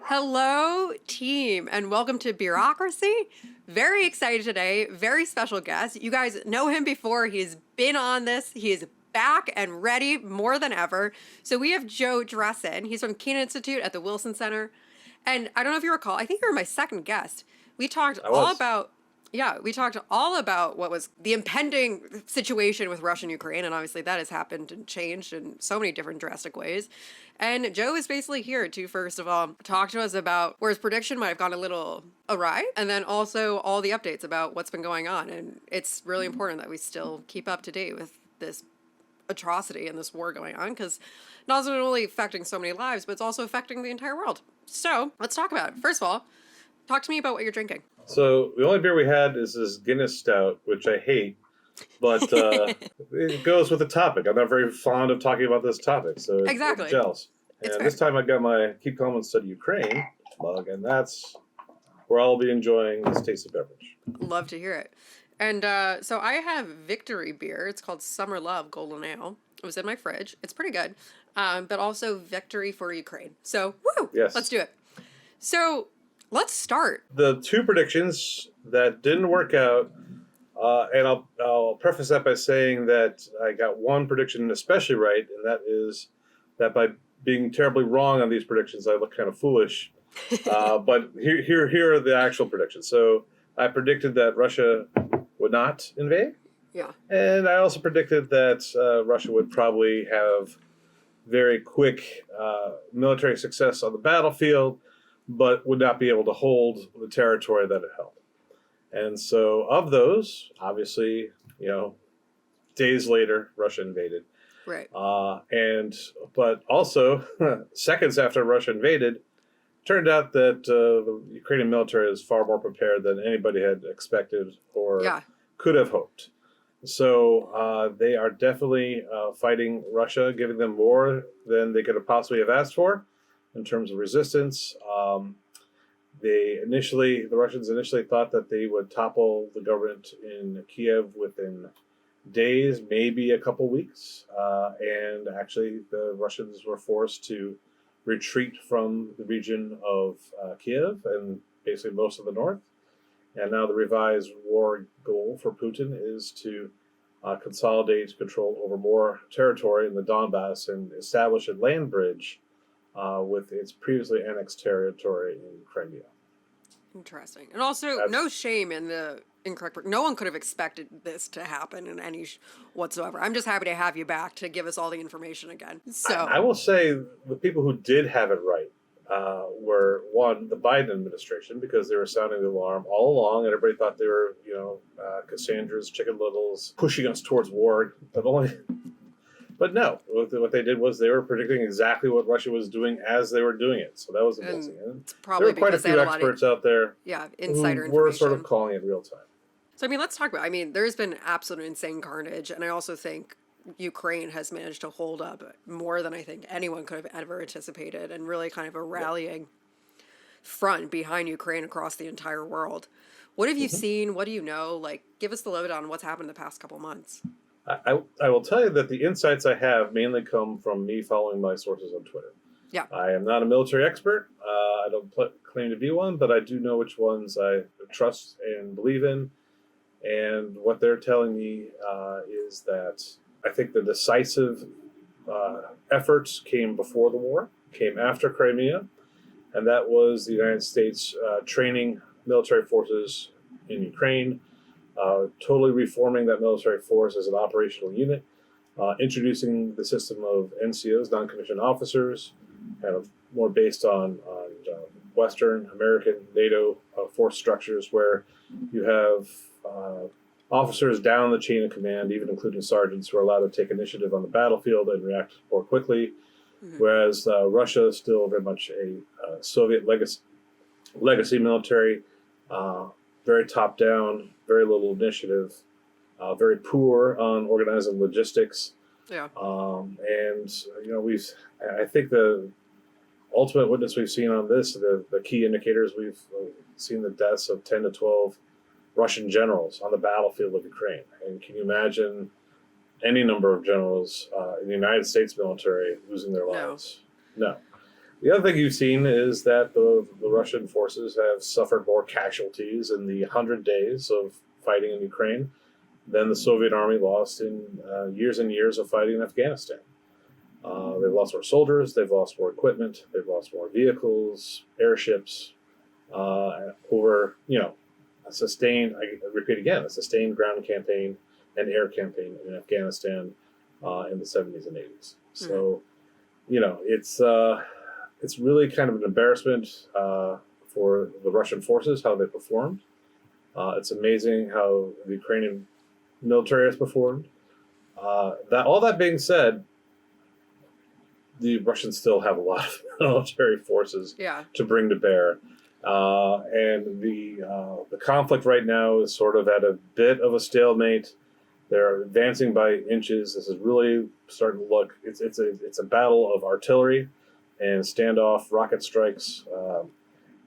Hello, team, and welcome to Bureaucracy. Very excited today. Very special guest. You guys know him before. He's been on this. He is back and ready more than ever. So we have Joe Dresen. He's from Kennan Institute at the Wilson Center. And I don't know if you recall, I think you were my second guest. We talked I all was. about we talked all about what was the impending situation with Russia and Ukraine, and obviously that has happened and changed in so many different drastic ways. And Joe is basically here to, first of all, talk to us about where his prediction might have gone a little awry, and then also all the updates about what's been going on. And it's really important that we still keep up to date with this atrocity and this war going on, because not only affecting so many lives, but it's also affecting the entire world. So let's talk about it. First of all, talk to me about what you're drinking. So the only beer we had is this Guinness Stout, which I hate, but it goes with the topic. I'm not very fond of talking about this topic, so Exactly. it gels. It's And fair. this time I got my Keep Calm and Study Ukraine mug, and that's where I'll be enjoying this tasty beverage. Love to hear it. And so I have Victory beer. It's called Summer Love Golden Ale. It was in my fridge. It's pretty good. But also Victory for Ukraine. So, woo! Yes. Let's do it. So, let's start. The two predictions that didn't work out, and I'll preface that by saying that I got one prediction especially right, and that is that by being terribly wrong on these predictions, I look kind of foolish. But here are the actual predictions. So I predicted that Russia would not invade, Yeah. and I also predicted that Russia would probably have very quick military success on the battlefield, but would not be able to hold the territory that it held. And so, of those, obviously, days later, Russia invaded. Right. But also, seconds after Russia invaded, turned out that the Ukrainian military is far more prepared than anybody had expected or Yeah. could have hoped. So they are definitely fighting Russia, giving them more than they could have possibly have asked for in terms of resistance. The Russians initially thought that they would topple the government in Kiev within days, maybe a couple weeks, and actually the Russians were forced to retreat from the region of Kiev and basically most of the north. And now the revised war goal for Putin is to consolidate control over more territory in the Donbass and establish a land bridge with its previously annexed territory in Crimea. Interesting. And also, no shame in the incorrect. No one could have expected this to happen in any whatsoever. I'm just happy to have you back to give us all the information again. So I will say the people who did have it right were, one, the Biden administration, because they were sounding the alarm all along, and everybody thought they were, Cassandra's Chicken Littles pushing us towards war. But no, what they did was they were predicting exactly what Russia was doing as they were doing it. So that was amazing. And it's probably there were quite a few experts out there insider who were information. sort of calling it real time. So, let's talk about, there's been absolute insane carnage, and I also think Ukraine has managed to hold up more than I think anyone could have ever anticipated, and really kind of a rallying front behind Ukraine across the entire world. What have you seen? What do you know? Give us the lowdown on what's happened the past couple months. I will tell you that the insights I have mainly come from me following my sources on Twitter. Yeah. I am not a military expert. I don't claim to be one, but I do know which ones I trust and believe in. And what they're telling me is that I think the decisive efforts came before the war, came after Crimea, and that was the United States training military forces in Ukraine, totally reforming that military force as an operational unit, introducing the system of NCOs, non-commissioned officers, kind of more based on Western, American, NATO force structures where you have officers down the chain of command, even including sergeants, who are allowed to take initiative on the battlefield and react more quickly, whereas Russia is still very much a Soviet legacy military, very top-down, very little initiative, very poor on organizing logistics. Yeah. I think the ultimate witness we've seen on this, the key indicators, we've seen the deaths of 10 to 12 Russian generals on the battlefield of Ukraine. And can you imagine any number of generals in the United States military losing their lives? No. The other thing you've seen is that the Russian forces have suffered more casualties in the 100 days of fighting in Ukraine than the Soviet army lost in years and years of fighting in Afghanistan. They've lost more soldiers, they've lost more equipment, they've lost more vehicles, airships, over, a sustained, I repeat again, a sustained ground campaign and air campaign in Afghanistan in the 70s and 80s. So, it's really kind of an embarrassment for the Russian forces, how they performed. It's amazing how the Ukrainian military has performed. All that being said, the Russians still have a lot of military forces to bring to bear. And the conflict right now is sort of at a bit of a stalemate. They're advancing by inches. This is really starting to look. It's a battle of artillery and standoff, rocket strikes,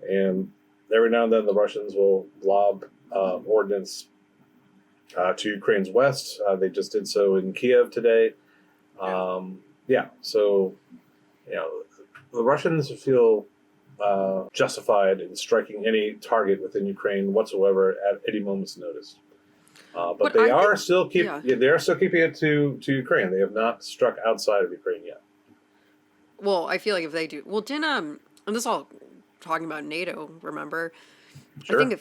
and every now and then the Russians will lob ordnance to Ukraine's west. They just did so in Kiev today. So the Russians feel justified in striking any target within Ukraine whatsoever at any moment's notice. But they are still keeping it to Ukraine. They have not struck outside of Ukraine yet. Well, I feel like if they do, well, didn't and this is all talking about NATO. Remember, Sure. I think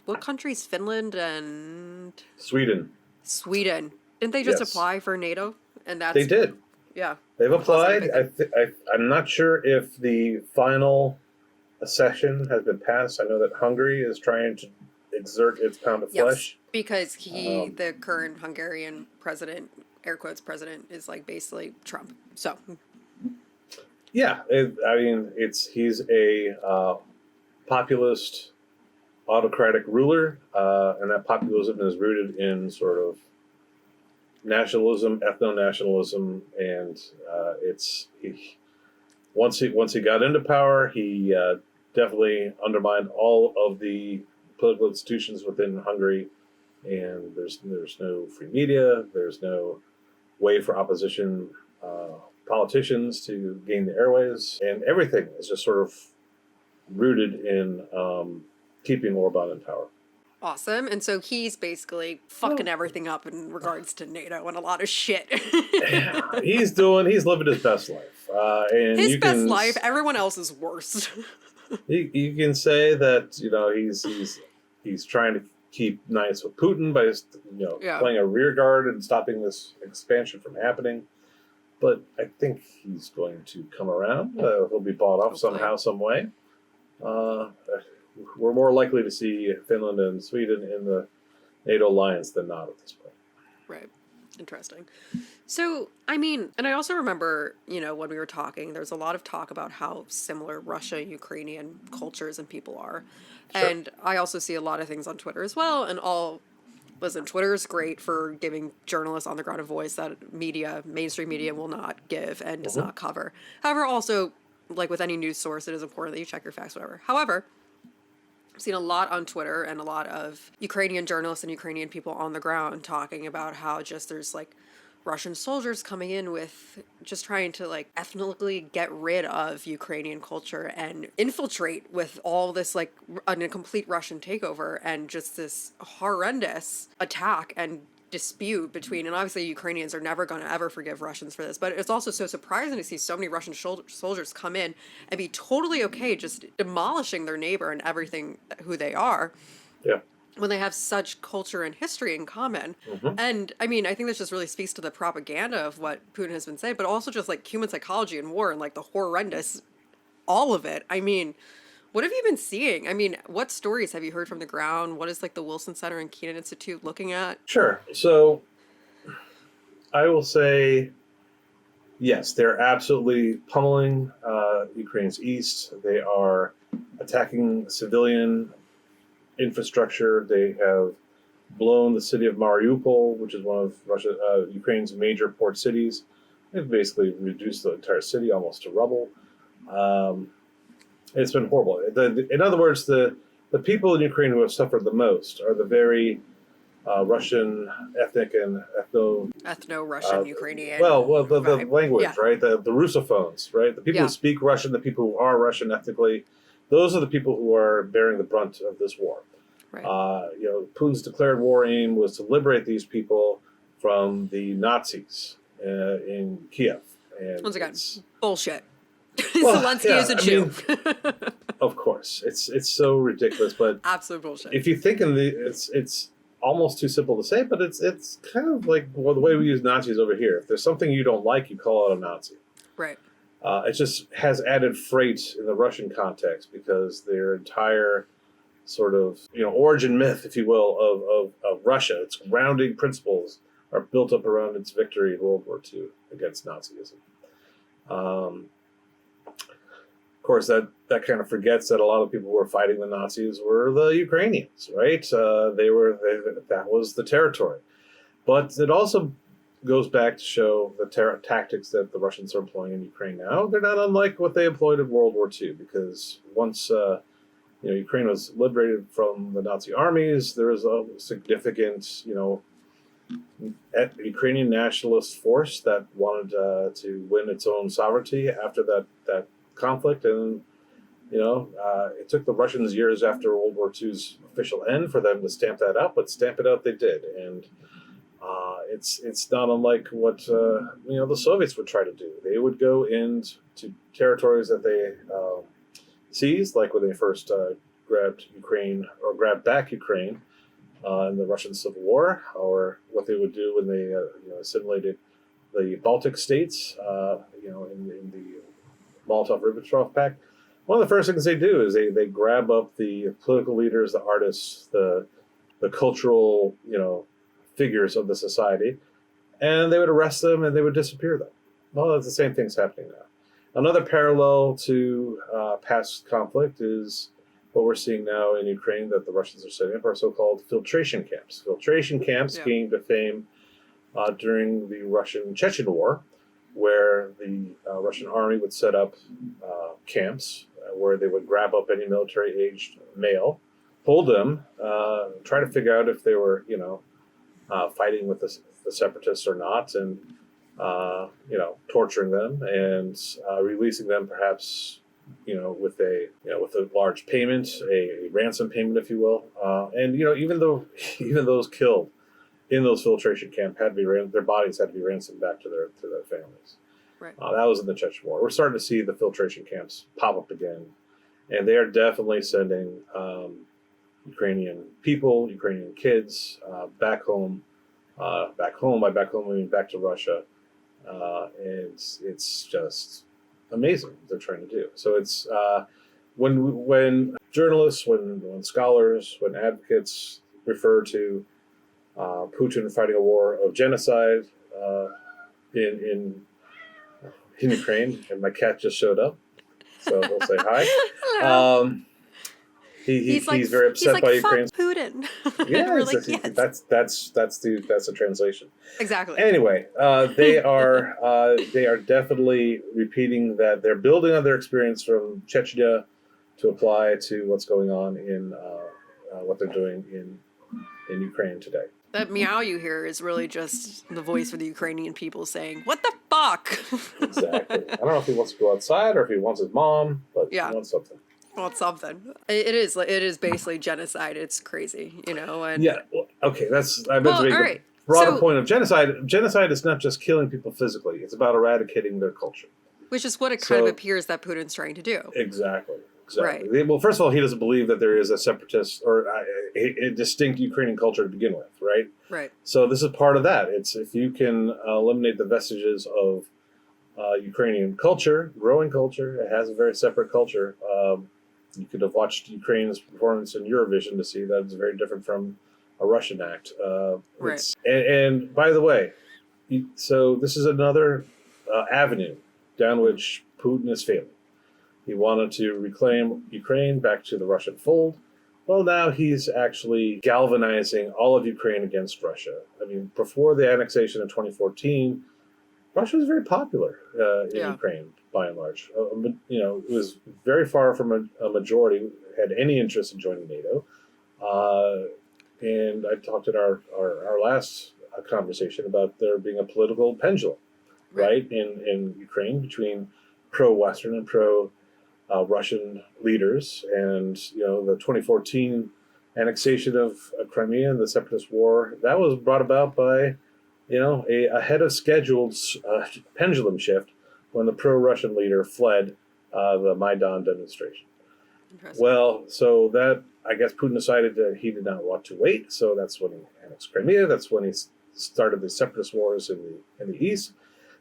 what countries? Finland and Sweden. Didn't they just Yes. apply for NATO? And They did. Yeah. They've applied. I'm not sure if the final accession has been passed. I know that Hungary is trying to exert its pound of flesh. Because the current Hungarian president, air quotes president, is like basically Trump. So. Yeah, he's a populist, autocratic ruler, and that populism is rooted in sort of nationalism, ethno-nationalism, and once he got into power, he definitely undermined all of the political institutions within Hungary, and there's no free media, there's no way for opposition politicians to gain the airways, and everything is just sort of rooted in keeping Orban in power. Awesome. And so he's basically fucking everything up in regards to NATO and a lot of shit. He's living his best life. And his best life, everyone else is worse. You can say that, he's trying to keep nice with Putin by just, playing a rear guard and stopping this expansion from happening. But I think he's going to come around. He'll be bought off somehow, some way. We're more likely to see Finland and Sweden in the NATO alliance than not at this point. Right. Interesting. So, and I also remember, when we were talking, there's a lot of talk about how similar Russia and Ukrainian cultures and people are. Sure. And I also see a lot of things on Twitter as well. And Twitter is great for giving journalists on the ground a voice that mainstream media will not give and does not cover. However, also, like with any news source, it is important that you check your facts, whatever. However, I've seen a lot on Twitter and a lot of Ukrainian journalists and Ukrainian people on the ground talking about how just there's like Russian soldiers coming in with just trying to like ethnically get rid of Ukrainian culture and infiltrate with all this like a complete Russian takeover and just this horrendous attack and dispute between, and obviously Ukrainians are never going to ever forgive Russians for this, but it's also so surprising to see so many Russian soldiers come in and be totally okay just demolishing their neighbor and everything who they are. Yeah. When they have such culture and history in common. And I think this just really speaks to the propaganda of what Putin has been saying, but also just like human psychology and war and like the horrendous, all of it. What have you been seeing? What stories have you heard from the ground? What is like the Wilson Center and Kennan Institute looking at? Sure. So I will say, yes, they're absolutely pummeling Ukraine's east. They are attacking civilian infrastructure. They have blown the city of Mariupol, which is one of Ukraine's major port cities. They've basically reduced the entire city almost to rubble. It's been horrible. In other words, the people in Ukraine who have suffered the most are the very Russian ethnic and Ethno-Russian, Ukrainian the vibe. language, Yeah. right? The Russophones, right? The people who Yeah. speak Russian, the people who are Russian ethnically, those are the people who are bearing the brunt of this war. Right. Putin's declared war aim was to liberate these people from the Nazis in Kiev. And Once again, it's, bullshit. well, Zelensky yeah, is a I Jew. mean, of course, it's so ridiculous. But Absolute bullshit. if you think it's almost too simple to say, but it's kind of like the way we use Nazis over here. If there's something you don't like, you call it a Nazi. Right. It just has added freight in the Russian context because their entire sort of origin myth, if you will, of Russia, its grounding principles are built up around its victory in World War II against Nazism. Of course, that kind of forgets that a lot of people who were fighting the Nazis were the Ukrainians, right? That was the territory. But it also goes back to show the tactics that the Russians are employing in Ukraine now. They're not unlike what they employed in World War II, because once Ukraine was liberated from the Nazi armies, there was a significant Ukrainian nationalist force that wanted to win its own sovereignty after that conflict, and it took the Russians years after World War II's official end for them to stamp that out, but stamp it out they did, and it's not unlike what the Soviets would try to do. They would go into territories that they seized, like when they first grabbed Ukraine or grabbed back Ukraine in the Russian Civil War, or what they would do when they assimilated the Baltic states, in the Molotov-Ribbentrop Pact. One of the first things they do is they grab up the political leaders, the artists, the cultural figures of the society, and they would arrest them and they would disappear them. Well, that's the same thing's happening now. Another parallel to past conflict is what we're seeing now in Ukraine that the Russians are setting up are so-called filtration camps. Filtration camps came to fame during the Russian Chechen War, where the Russian army would set up camps where they would grab up any military-aged male, hold them, try to figure out if they were, fighting with the separatists or not, and torturing them and releasing them, perhaps with a large payment, a ransom payment, if you will, and even those killed in those filtration camp had to be their bodies had to be ransomed back to their families. Right. That was in the Chechen War. We're starting to see the filtration camps pop up again, and they are definitely sending Ukrainian people, Ukrainian kids back home. Back home, by back home I mean back to Russia, and it's just amazing what they're trying to do. So it's when journalists, when scholars, when advocates refer to Putin fighting a war of genocide in Ukraine, and my cat just showed up, so we'll say hi. Hello. He's very upset by Ukraine's Putin. Yeah, We're like, yes. that's the translation. Exactly. Anyway, they are definitely repeating that they're building on their experience from Chechnya to apply to what's going on in what they're doing in Ukraine today. That meow you hear is really just the voice of the Ukrainian people saying, "What the fuck?" Exactly. I don't know if he wants to go outside or if he wants his mom, but he wants something. Well, it's something. It is basically genocide. It's crazy, and Yeah. Well, okay. I meant to make all the right. broader point of genocide. Genocide is not just killing people physically; it's about eradicating their culture. Which is what it kind of appears that Putin's trying to do. Exactly. Right. Well, first of all, he doesn't believe that there is a separatist or a distinct Ukrainian culture to begin with, right? Right. So this is part of that. It's if you can eliminate the vestiges of Ukrainian culture, growing culture, it has a very separate culture. You could have watched Ukraine's performance in Eurovision to see that it's very different from a Russian act. Right. And by the way, so this is another avenue down which Putin is failing. He wanted to reclaim Ukraine back to the Russian fold. Well, now he's actually galvanizing all of Ukraine against Russia. I mean, before the annexation in 2014, Russia was very popular in Ukraine, by and large. It was very far from a majority had any interest in joining NATO. And I talked in our last conversation about there being a political pendulum, right, in Ukraine between pro-Western and pro-Russian leaders. And, the 2014 annexation of Crimea and the separatist war, that was brought about by, a ahead of scheduled pendulum shift when the pro-Russian leader fled the Maidan demonstration. Well, so that, I guess Putin decided that he did not want to wait, so that's when he annexed Crimea. That's when he started the separatist wars in the east,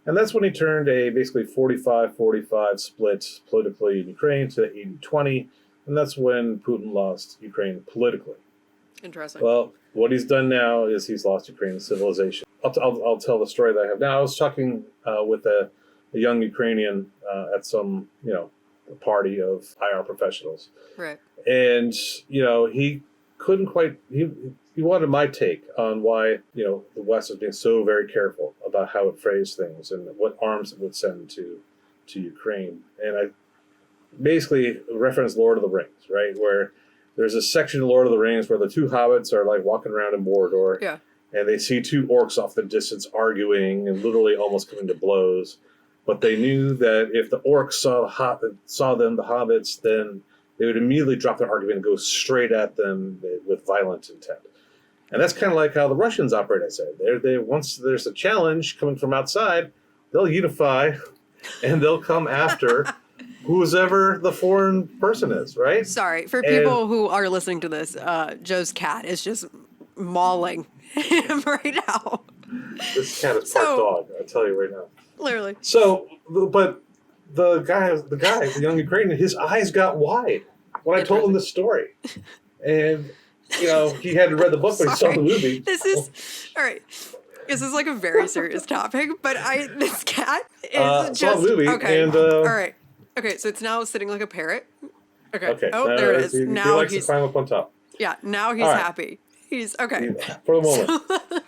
and that's when he turned a basically 45-45 split politically in Ukraine to 80-20, and that's when Putin lost Ukraine politically. Interesting. Well, what he's done now is he's lost Ukraine's civilization. I'll tell the story that I have now. I was talking with a young Ukrainian at some party of IR professionals, right? And he couldn't quite. He wanted my take on why the West is being so very careful about how it phrased things and what arms it would send to Ukraine. And I basically referenced Lord of the Rings, right, where there's a section of Lord of the Rings where the two hobbits are like walking around in Mordor, yeah, and they see two orcs off the distance arguing and literally almost coming to blows. But they knew that if the orcs saw them, the hobbits, then they would immediately drop their argument and go straight at them with violent intent. And that's kind of like how the Russians operate, I said. They once there's a challenge coming from outside, they'll unify and they'll come after whoever the foreign person is, right? Sorry, for people who are listening to this, Joe's cat is just mauling him right now. This cat is part dog, I tell you right now. Literally. So, but the young Ukrainian, his eyes got wide when I told him this story. And, he hadn't read the book, but he saw the movie. This is, all right. This is like a very serious topic, but this cat is just, saw the movie, okay. And, all right. Okay, so it's now sitting like a parrot. Okay. Oh, there it is. He likes to climb up on top. Yeah, now he's happy. He's, okay. For the moment.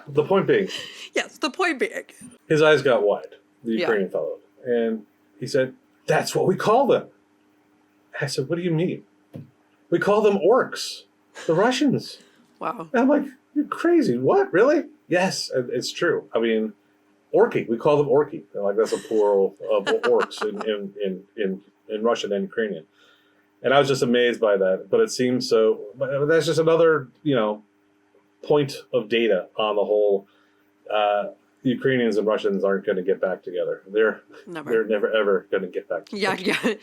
The point being. Yes, the point being. His eyes got wide, the Ukrainian fellow. And he said, that's what we call them. I said, what do you mean? We call them orcs. The Russians. Wow. And I'm like, you're crazy. What? Really? Yes, it's true. I mean, orky. We call them orky. Like that's a plural of orcs in Russian and Ukrainian. And I was just amazed by that. But it seems so. But that's just another, point of data on the whole. Ukrainians and Russians aren't going to get back together. They're never ever going to get back together. Yeah.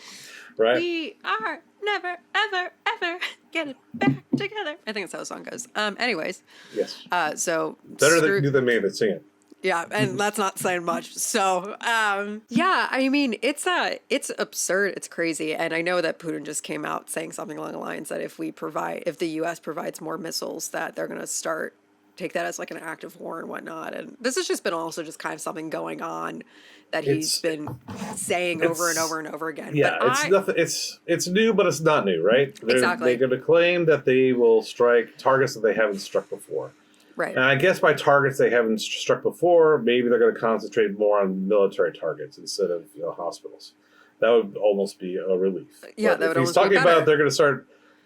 Right? We are never ever ever getting back together. I think that's how the song goes. Anyways. Yes. So better than me that sing it. Yeah, and that's not saying much. So, yeah, I mean, it's absurd. It's crazy. And I know that Putin just came out saying something along the lines that if the U.S. provides more missiles, that they're going to take that as like an act of war and whatnot. And this has just been also just kind of something going on that he's been saying over and over and over again. Yeah, but it's new, but it's not new, right? Exactly. They're going to claim that they will strike targets that they haven't struck before. Right. And I guess by targets they haven't struck before, maybe they're going to concentrate more on military targets instead of hospitals. That would almost be a relief. Yeah, but that would almost be better.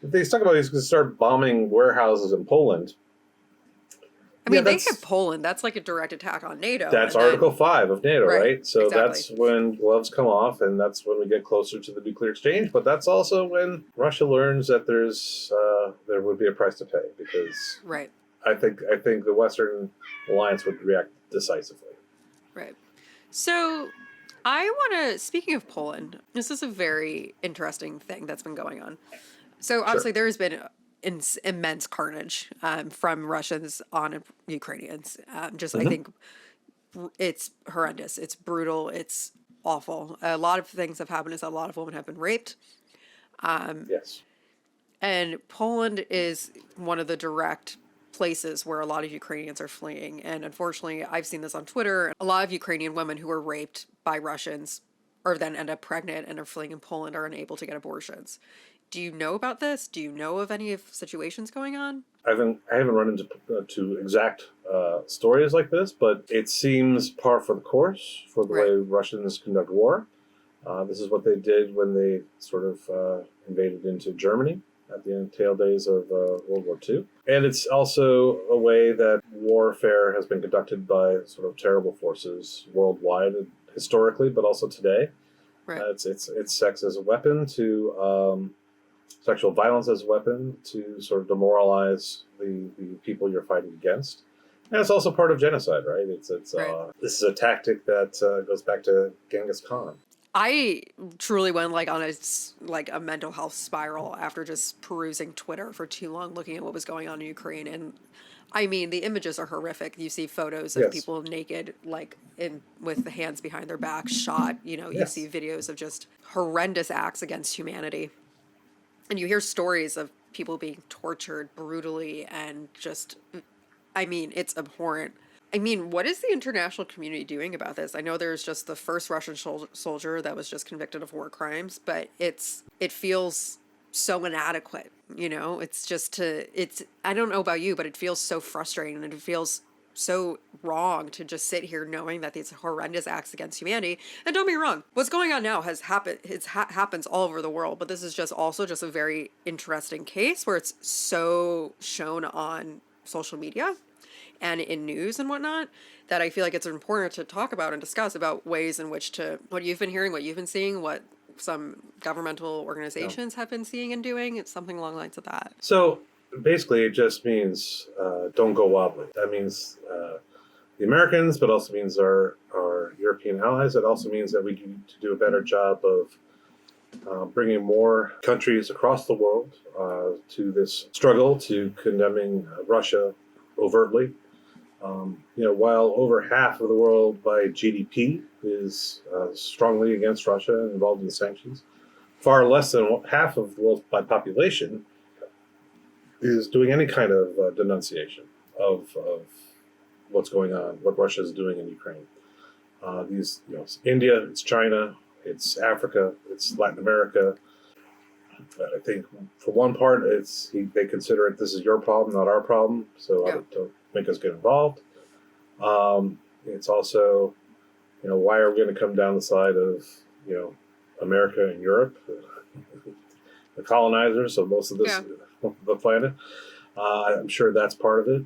If he's talking about he's going to start bombing warehouses in Poland. I mean, they hit Poland. That's like a direct attack on NATO. That's Article 5 of NATO, right? So exactly. That's when gloves come off, and that's when we get closer to the nuclear exchange. But that's also when Russia learns that there would be a price to pay, because right. I think the Western alliance would react decisively. Right. So speaking of Poland, this is a very interesting thing that's been going on. So obviously there has been immense carnage from Russians on Ukrainians. I think it's horrendous. It's brutal. It's awful. A lot of things have happened. A lot of women have been raped. Yes. And Poland is one of the direct places where a lot of Ukrainians are fleeing. And unfortunately, I've seen this on Twitter. A lot of Ukrainian women who are raped by Russians or then end up pregnant and are fleeing in Poland are unable to get abortions. Do you know about this? Do you know of any situations going on? I haven't run into exact stories like this, but it seems par for the course for the way Russians conduct war. This is what they did when they sort of invaded into Germany. at the tail days of World War II. And it's also a way that warfare has been conducted by sort of terrible forces worldwide, historically, but also today. Right. It's sex as a weapon to sexual violence as a weapon to sort of demoralize the people you're fighting against. And it's also part of genocide, right? Right. This is a tactic that goes back to Genghis Khan. I truly went like on a mental health spiral after just perusing Twitter for too long, looking at what was going on in Ukraine. And I mean, the images are horrific. You see photos of Yes. people naked, like in with the hands behind their back, shot. You see Yes. videos of just horrendous acts against humanity, and you hear stories of people being tortured brutally and just, I mean, it's abhorrent. I mean, what is the international community doing about this? I know there's just the first Russian soldier that was just convicted of war crimes, but it feels so inadequate, I don't know about you, but it feels so frustrating and it feels so wrong to just sit here knowing that these horrendous acts against humanity. And don't be wrong, what's going on now has happened. Happens all over the world, but this is just also just a very interesting case where it's so shown on social media and in news and whatnot, that I feel like it's important to talk about and discuss about ways in which to, what you've been hearing, what you've been seeing, what some governmental Yeah. organizations have been seeing and doing. It's something along the lines of that. So basically, it just means don't go wobbly. That means the Americans, but also means our European allies. It also means that we need to do a better job of bringing more countries across the world to this struggle to condemning Russia overtly. While over half of the world by GDP is strongly against Russia and involved in sanctions, far less than half of the world by population is doing any kind of denunciation of what's going on, what Russia is doing in Ukraine. It's India, it's China, it's Africa, it's Latin America. I think for one part, they consider it, this is your problem, not our problem, so Yeah. don't make us get involved. It's also, why are we going to come down the side of, America and Europe, the colonizers of most of this the planet? I'm sure that's part of it.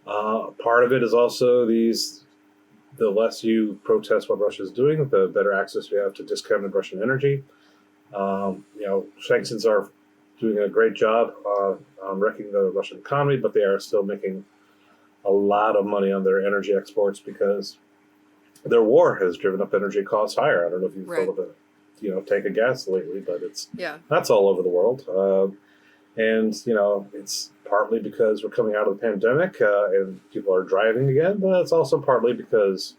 Part of it is also the less you protest what Russia is doing, the better access you have to discounted Russian energy. Sanctions are doing a great job on wrecking the Russian economy, but they are still making a lot of money on their energy exports because their war has driven up energy costs higher. I don't know if you've thought of a tank of gas lately, but that's all over the world. And it's partly because we're coming out of the pandemic and people are driving again, but it's also partly because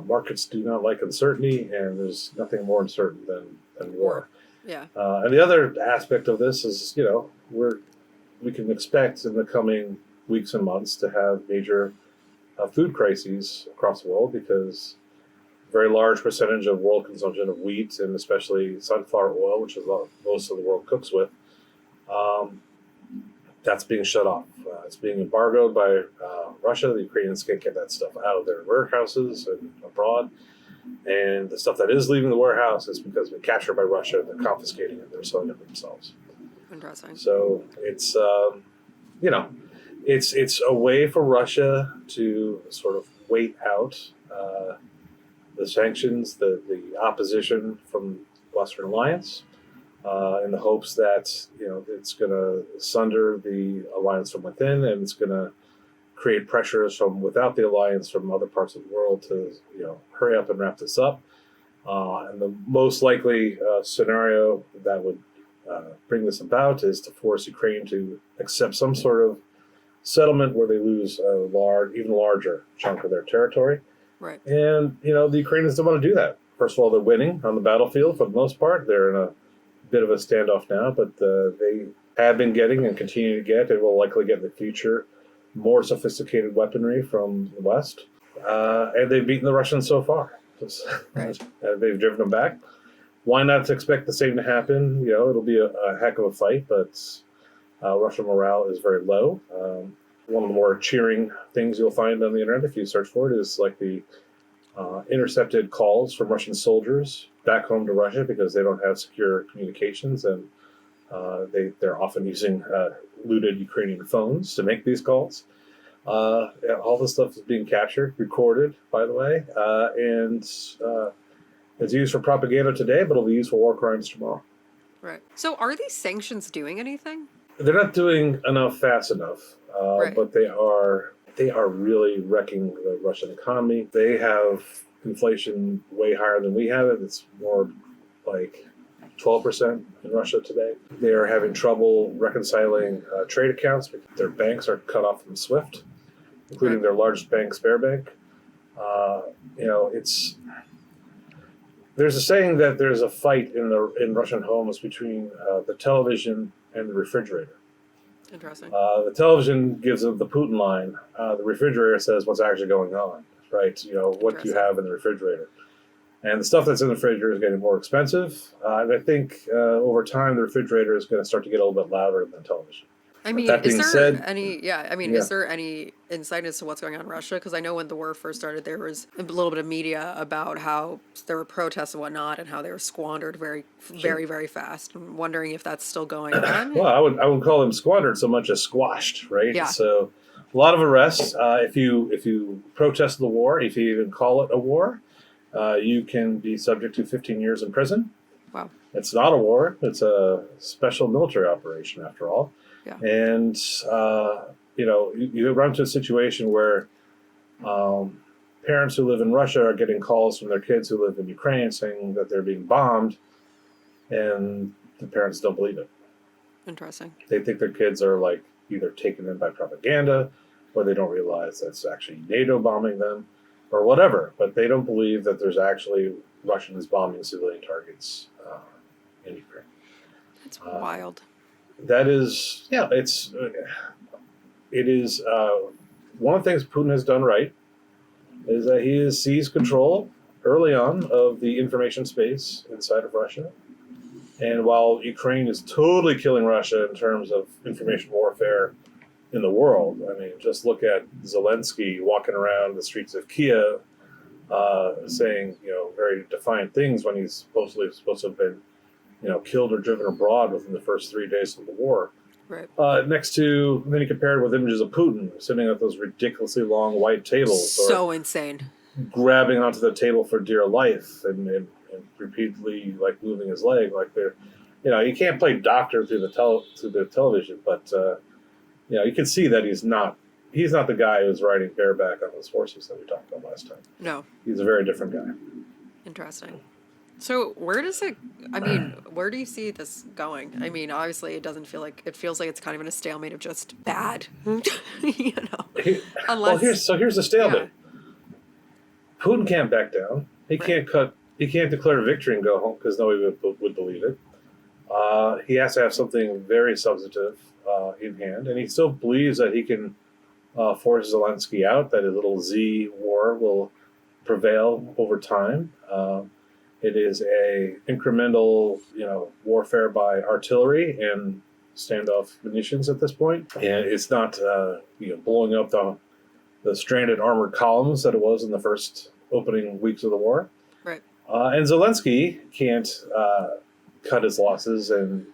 markets do not like uncertainty, and there's nothing more uncertain than war. Yeah. And the other aspect of this is, we can expect in the coming weeks and months to have major food crises across the world because a very large percentage of world consumption of wheat and especially sunflower oil, which is what most of the world cooks with, that's being shut off. It's being embargoed by Russia. The Ukrainians can't get that stuff out of their warehouses and abroad. And the stuff that is leaving the warehouse is because it's been captured by Russia. They're confiscating it. They're selling it themselves. Interesting. So it's, it's a way for Russia to sort of wait out the sanctions, the opposition from Western alliance, in the hopes that it's going to sunder the alliance from within, and it's going to create pressures from without the alliance from other parts of the world to hurry up and wrap this up. And the most likely scenario that would bring this about is to force Ukraine to accept some sort of settlement where they lose a even larger chunk of their territory. Right. And the Ukrainians don't want to do that. First of all, they're winning on the battlefield for the most part. They're in a bit of a standoff now, but they have been getting and continue to get, and will likely get in the future, more sophisticated weaponry from the West. And they've beaten the Russians so far. Right. They've driven them back. Why not expect the same to happen? It'll be a heck of a fight, but Russian morale is very low. One of the more cheering things you'll find on the internet, if you search for it, is like the intercepted calls from Russian soldiers back home to Russia because they don't have secure communications, and They're often using looted Ukrainian phones to make these calls. All this stuff is being captured, recorded, by the way, and it's used for propaganda today, but it'll be used for war crimes tomorrow. Right. So are these sanctions doing anything? They're not doing enough fast enough, Right. but they are really wrecking the Russian economy. They have inflation way higher than we have it. It's more like 12% in Russia today. They are having trouble reconciling trade accounts because their banks are cut off from SWIFT, including their largest bank, Sberbank. There's a saying that there's a fight in Russian homes between the television and the refrigerator. Interesting. The television gives them the Putin line. The refrigerator says what's actually going on, right? What do you have in the refrigerator? And the stuff that's in the refrigerator is getting more expensive. And I think over time, the refrigerator is going to start to get a little bit louder than television. I mean, That being is there said, any, yeah, I mean, yeah. is there any insight as to what's going on in Russia? Because I know when the war first started, there was a little bit of media about how there were protests and whatnot and how they were squandered very, very, very fast. I'm wondering if that's still going on. Well, I would call them squandered so much as squashed, right? Yeah. So a lot of arrests. If you protest the war, if you even call it a war, you can be subject to 15 years in prison. Wow. It's not a war. It's a special military operation, after all. Yeah. And, you run into a situation where parents who live in Russia are getting calls from their kids who live in Ukraine saying that they're being bombed, and the parents don't believe it. Interesting. They think their kids are like either taken in by propaganda, or they don't realize that's actually NATO bombing them, or whatever. But they don't believe that there's actually Russians bombing civilian targets in Ukraine. That's wild. That is, yeah, it is one of the things Putin has done right is that he has seized control early on of the information space inside of Russia. And while Ukraine is totally killing Russia in terms of information warfare in the world, I mean, just look at Zelensky walking around the streets of Kiev saying, very defiant things when he's supposed to have been killed or driven abroad within the first 3 days of the war. Right. Then you compare it with images of Putin sitting at those ridiculously long white tables. So insane. Grabbing onto the table for dear life and repeatedly like moving his leg like they're, you can't play doctor through the television, but you can see that he's not the guy who's riding bareback on those horses that we talked about last time. No. He's a very different guy. Interesting. So where do you see this going? I mean, obviously it feels like it's kind of in a stalemate of just bad, Unless, Here's the stalemate. Yeah. Putin can't back down. He can't declare victory and go home because nobody would believe it. He has to have something very substantive in hand, and he still believes that he can force Zelensky out, that a little Z war will prevail over time. It is a incremental, warfare by artillery and standoff munitions at this point, and it's not, blowing up the stranded armored columns that it was in the first opening weeks of the war. Right. And Zelensky can't cut his losses and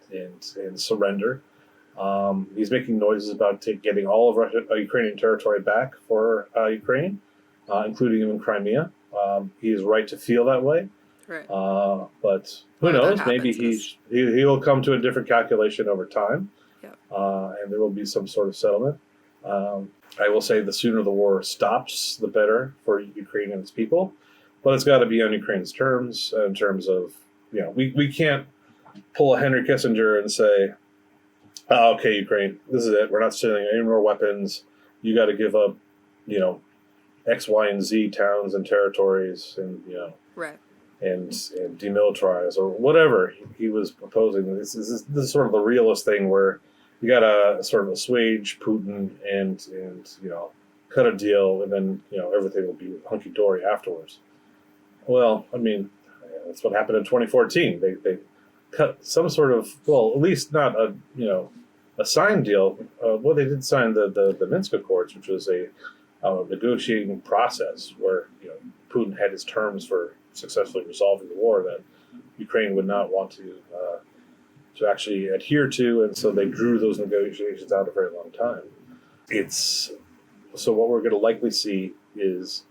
surrender. He's making noises about getting all of Ukrainian territory back for Ukraine, including even Crimea. He is right to feel that way. Right. But who knows? Maybe he will come to a different calculation over time. Yeah. And there will be some sort of settlement. I will say the sooner the war stops, the better for Ukraine and its people. But it's got to be on Ukraine's terms, in terms of, we can't pull a Henry Kissinger and say, okay, Ukraine, this is it. We're not sending any more weapons. You got to give up, X, Y, and Z towns and territories and, right. and demilitarize or whatever he was proposing. This is sort of the realist thing where you got to sort of assuage Putin and cut a deal, and then everything will be hunky dory afterwards. Well, I mean, that's what happened in 2014. They cut some sort of, well, at least not a signed deal. They did sign the Minsk Accords, which was a negotiating process where Putin had his terms for successfully resolving the war that Ukraine would not want to to actually adhere to, and so they drew those negotiations out a very long time. So what we're going to likely see is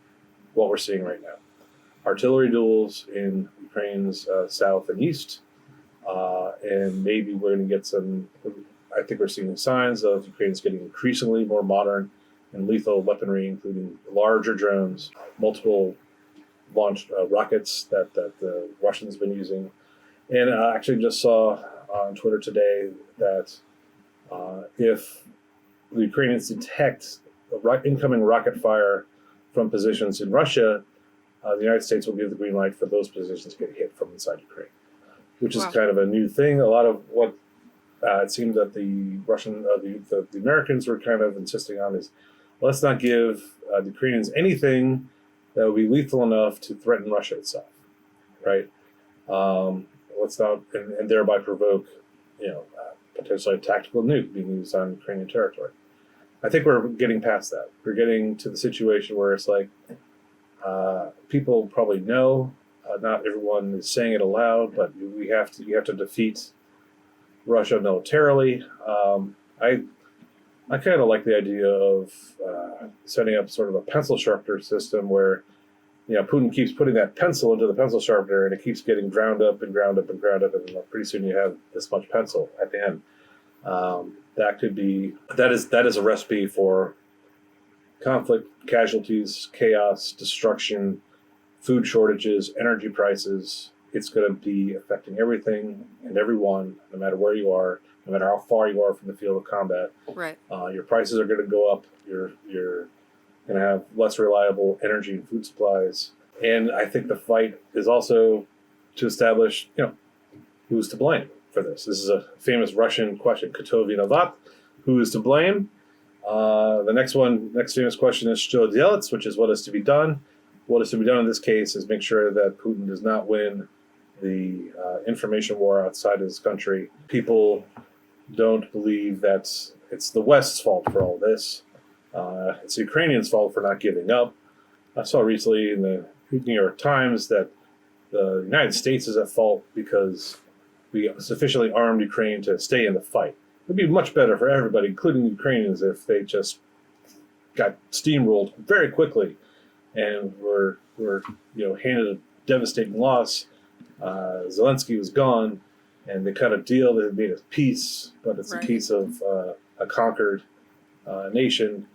what we're seeing right now: artillery duels in Ukraine's south and east, and maybe we're going to get some. I think we're seeing signs of Ukraine's getting increasingly more modern and lethal weaponry, including larger drones, multiple launched rockets that the Russians have been using. And I actually just saw on Twitter today that if the Ukrainians detect incoming rocket fire from positions in Russia, the United States will give the green light for those positions to get hit from inside Ukraine, which is kind of a new thing. A lot of what it seemed that the the Americans were kind of insisting on is, let's not give the Ukrainians anything that would be lethal enough to threaten Russia itself, right? Let's not, and thereby provoke, potentially a tactical nuke being used on Ukrainian territory. I think we're getting past that. We're getting to the situation where it's like people probably know. Not everyone is saying it aloud, but you have to defeat Russia militarily. I kind of like the idea of setting up sort of a pencil sharpener system where, Putin keeps putting that pencil into the pencil sharpener and it keeps getting ground up, and pretty soon you have this much pencil at the end. That is a recipe for conflict, casualties, chaos, destruction, food shortages, energy prices. It's going to be affecting everything and everyone, no matter where you are, no matter how far you are from the field of combat. Right. Your prices are going to go up. You're going to have less reliable energy and food supplies. And I think the fight is also to establish, who's to blame for this. This is a famous Russian question, Kto vinovat? Who is to blame? The next famous question is Что делать, which is what is to be done. What is to be done in this case is make sure that Putin does not win the information war outside his country. People don't believe that it's the West's fault for all this. It's the Ukrainians' fault for not giving up. I saw recently in the New York Times that the United States is at fault because we sufficiently armed Ukraine to stay in the fight. It would be much better for everybody, including the Ukrainians, if they just got steamrolled very quickly and were handed a devastating loss. Zelensky was gone, and they cut a deal that made a peace, but it's a piece of a conquered nation,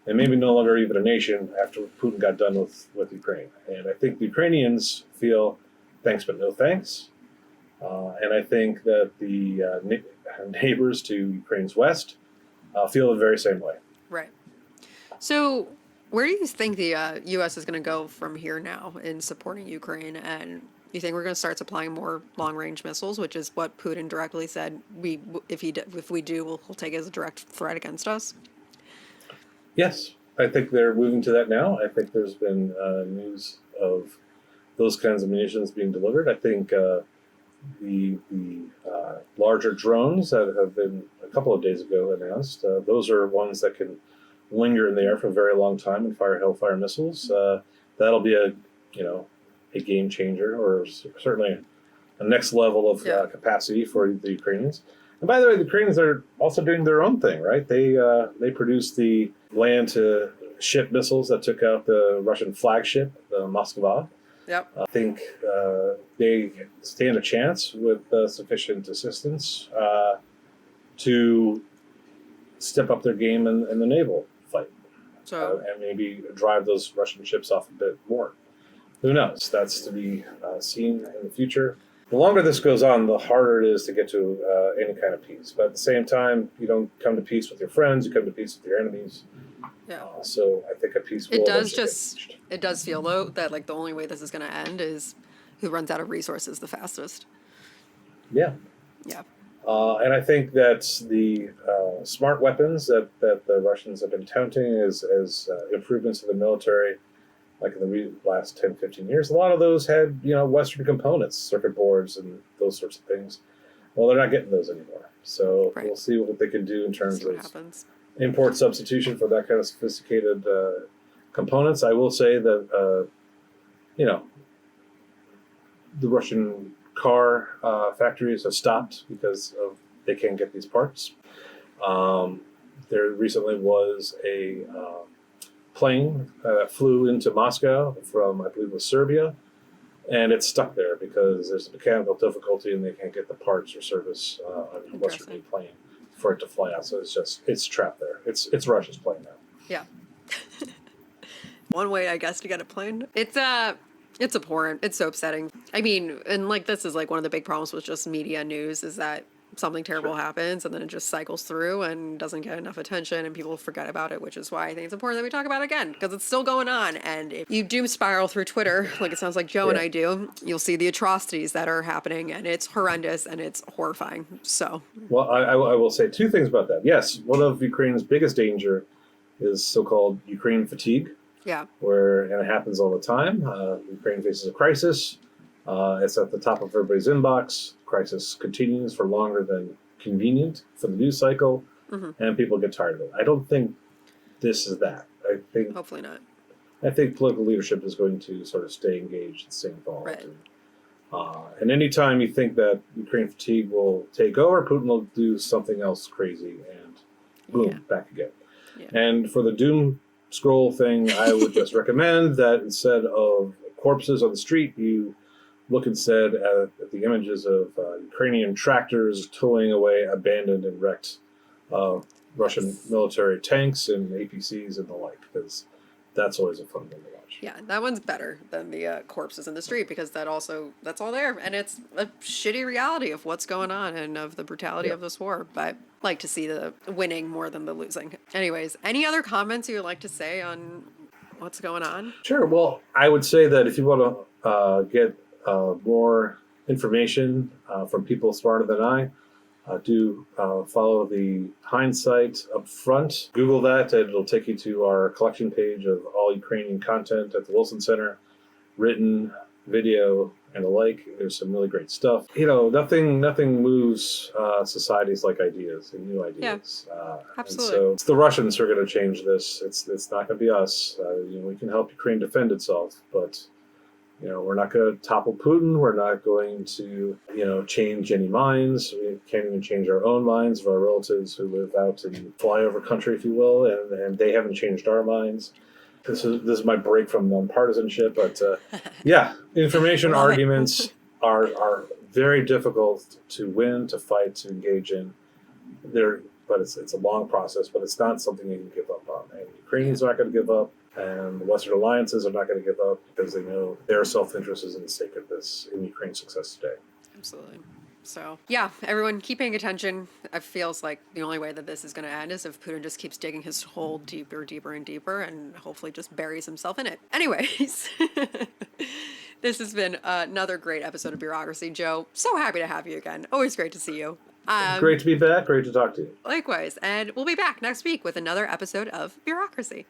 and maybe no longer even a nation after Putin got done with Ukraine. And I think the Ukrainians feel thanks but no thanks. And I think that the neighbors to Ukraine's west feel the very same way. Right. So where do you think the U.S. is going to go from here now in supporting Ukraine? And you think we're going to start supplying more long-range missiles, which is what Putin directly said if we do, he'll take it as a direct threat against us? Yes, I think they're moving to that now. I think there's been news of those kinds of munitions being delivered. I think the larger drones that have been a couple of days ago announced, those are ones that can linger in the air for a very long time and fire Hellfire missiles. That'll be a game changer, or certainly a next level of capacity for the Ukrainians. And by the way, the Ukrainians are also doing their own thing, right? They produced the land-to-ship missiles that took out the Russian flagship, the Moskva. Yep. I think they stand a chance with sufficient assistance to step up their game in the naval fight, and maybe drive those Russian ships off a bit more. Who knows? That's to be seen in the future. The longer this goes on, the harder it is to get to any kind of peace. But at the same time, you don't come to peace with your friends; you come to peace with your enemies. Yeah. So I think a peace will It does feel though that the only way this is going to end is who runs out of resources the fastest. Yeah. Yeah. And I think that the smart weapons that the Russians have been touting as improvements to the military, like in the last 10, 15 years, a lot of those had Western components, circuit boards, and those sorts of things. Well, they're not getting those anymore. So we'll see what they can do in terms of import substitution for that kind of sophisticated components. I will say that the Russian car factories have stopped because of they can't get these parts. There recently was a plane that flew into Moscow from, I believe it was Serbia, and it's stuck there because there's a mechanical difficulty and they can't get the parts or service on a Western plane for it to fly out. So it's trapped there. It's Russia's plane now. Yeah. One way, I guess, to get a plane. It's abhorrent. It's so upsetting. I mean, and like this is like one of the big problems with just media news is that something terrible happens and then it just cycles through and doesn't get enough attention and people forget about it, which is why I think it's important that we talk about it again because it's still going on. And if you doom spiral through Twitter, like it sounds like Joe and I do, you'll see the atrocities that are happening and it's horrendous and it's horrifying. So, well, I will say two things about that. Yes, one of Ukraine's biggest danger is so-called Ukraine fatigue. Yeah. And it happens all the time. Ukraine faces a crisis. It's at the top of everybody's inbox. Crisis continues for longer than convenient for the news cycle, and people get tired of it. I don't think this is that. I think hopefully not. I think political leadership is going to sort of stay engaged and stay involved. Right. And anytime you think that Ukraine fatigue will take over, Putin will do something else crazy, and boom, back again. Yeah. And for the doom scroll thing, I would just recommend that instead of corpses on the street, you look instead at the images of Ukrainian tractors towing away abandoned and wrecked Russian military tanks and APCs and the like, because that's always a fun one to watch. Yeah, that one's better than the corpses in the street because that's all there. And it's a shitty reality of what's going on and of the brutality of this war. But I like to see the winning more than the losing. Anyways, any other comments you would like to say on what's going on? Sure. Well, I would say that if you want to get more information from people smarter than I, do follow the hindsight up front. Google that, and it'll take you to our collection page of all Ukrainian content at the Wilson Center, written, video, and the like. There's some really great stuff. You know, nothing moves societies like ideas and new ideas. Yeah, absolutely. And so it's the Russians who are going to change this. It's not going to be us. We can help Ukraine defend itself, but we're not going to topple Putin. We're not going to, change any minds. We can't even change our own minds of our relatives who live out in flyover country, if you will, and they haven't changed our minds. This is my break from nonpartisanship, but information arguments are very difficult to win, to fight, to engage in. But it's a long process, but it's not something you can give up on. And Ukrainians are not going to give up. And the Western alliances are not going to give up because they know their self-interest is at stake in Ukraine's success today. Absolutely. So, yeah, everyone keep paying attention. It feels like the only way that this is going to end is if Putin just keeps digging his hole deeper, deeper, and deeper and hopefully just buries himself in it. Anyways, this has been another great episode of Bureaucracy. Joe, so happy to have you again. Always great to see you. Great to be back. Great to talk to you. Likewise. And we'll be back next week with another episode of Bureaucracy.